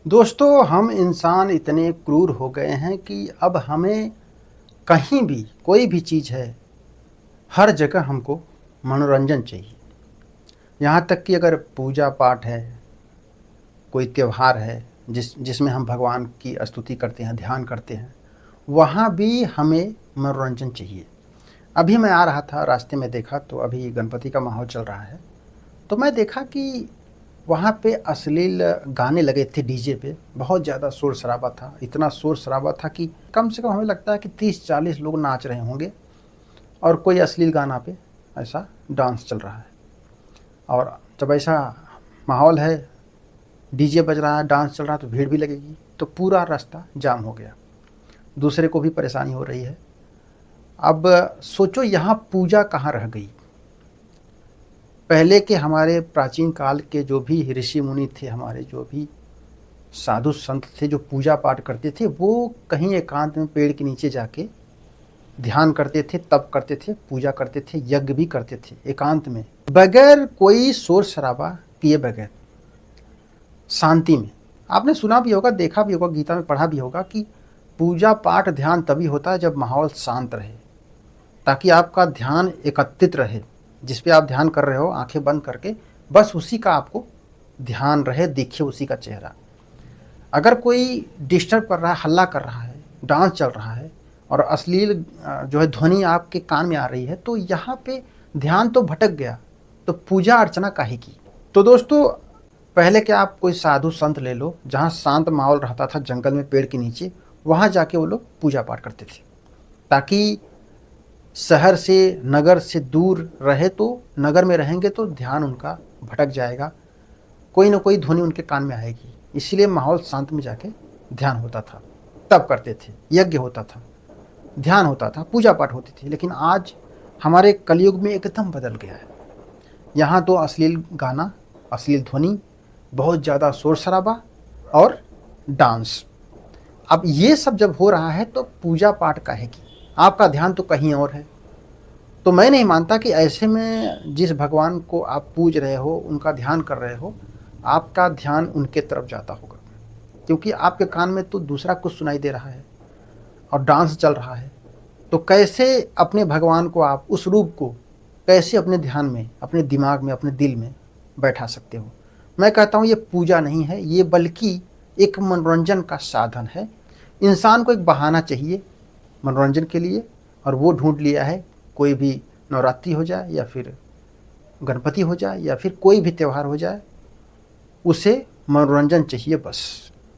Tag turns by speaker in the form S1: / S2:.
S1: दोस्तों, हम इंसान इतने क्रूर हो गए हैं कि अब हमें कहीं भी कोई भी चीज़ है, हर जगह हमको मनोरंजन चाहिए। यहाँ तक कि अगर पूजा पाठ है, कोई त्योहार है जिसमें हम भगवान की स्तुति करते हैं, ध्यान करते हैं, वहाँ भी हमें मनोरंजन चाहिए। अभी मैं आ रहा था, रास्ते में देखा तो अभी गणपति का माहौल चल रहा है। तो मैं देखा कि वहाँ पे अश्लील गाने लगे थे डीजे पे, बहुत ज़्यादा शोर-शराबा था। इतना शोर-शराबा था कि कम से कम हमें लगता है कि 30-40 लोग नाच रहे होंगे और कोई अश्लील गाना पे ऐसा डांस चल रहा है। और जब ऐसा माहौल है, डीजे बज रहा है, डांस चल रहा है तो भीड़ भी लगेगी, तो पूरा रास्ता जाम हो गया। दूसरे को भी परेशानी हो रही है। अब सोचो यहाँ पूजा कहाँ रह गई? पहले के हमारे प्राचीन काल के जो भी ऋषि मुनि थे, हमारे जो भी साधु संत थे जो पूजा पाठ करते थे, वो कहीं एकांत में पेड़ के नीचे जाके ध्यान करते थे, तप करते थे, पूजा करते थे, यज्ञ भी करते थे एकांत में, बगैर कोई शोर शराबा किए बगैर, शांति में। आपने सुना भी होगा, देखा भी होगा, गीता में पढ़ा भी होगा कि पूजा पाठ ध्यान तभी होता है जब माहौल शांत रहे, ताकि आपका ध्यान एकत्रित रहे। जिस पे आप ध्यान कर रहे हो, आंखें बंद करके बस उसी का आपको ध्यान रहे, दिखे उसी का चेहरा। अगर कोई डिस्टर्ब कर रहा है, हल्ला कर रहा है, डांस चल रहा है और अश्लील जो है ध्वनि आपके कान में आ रही है, तो यहाँ पे ध्यान तो भटक गया, तो पूजा अर्चना काहे की? तो दोस्तों, पहले क्या, आप कोई साधु संत ले लो, जहाँ शांत माहौल रहता था, जंगल में पेड़ के नीचे, वहाँ जाके वो लोग पूजा पाठ करते थे, ताकि शहर से, नगर से दूर रहे। तो नगर में रहेंगे तो ध्यान उनका भटक जाएगा, कोई ना कोई ध्वनि उनके कान में आएगी। इसलिए माहौल शांत में जाके ध्यान होता था, तब करते थे, यज्ञ होता था, ध्यान होता था, पूजा पाठ होती थी। लेकिन आज हमारे कलयुग में एकदम बदल गया है। यहाँ तो अश्लील गाना, अश्लील ध्वनि, बहुत ज़्यादा शोर शराबा और डांस। अब ये सब जब हो रहा है तो पूजा पाठ काहे की? आपका ध्यान तो कहीं और है। तो मैं नहीं मानता कि ऐसे में जिस भगवान को आप पूज रहे हो, उनका ध्यान कर रहे हो, आपका ध्यान उनके तरफ जाता होगा, क्योंकि आपके कान में तो दूसरा कुछ सुनाई दे रहा है और डांस चल रहा है। तो कैसे अपने भगवान को, आप उस रूप को कैसे अपने ध्यान में, अपने दिमाग में, अपने दिल में बैठा सकते हो? मैं कहता हूँ ये पूजा नहीं है, ये बल्कि एक मनोरंजन का साधन है। इंसान को एक बहाना चाहिए मनोरंजन के लिए, और वो ढूंढ लिया है। कोई भी नवरात्रि हो जाए या फिर गणपति हो जाए या फिर कोई भी त्यौहार हो जाए, उसे मनोरंजन चाहिए बस।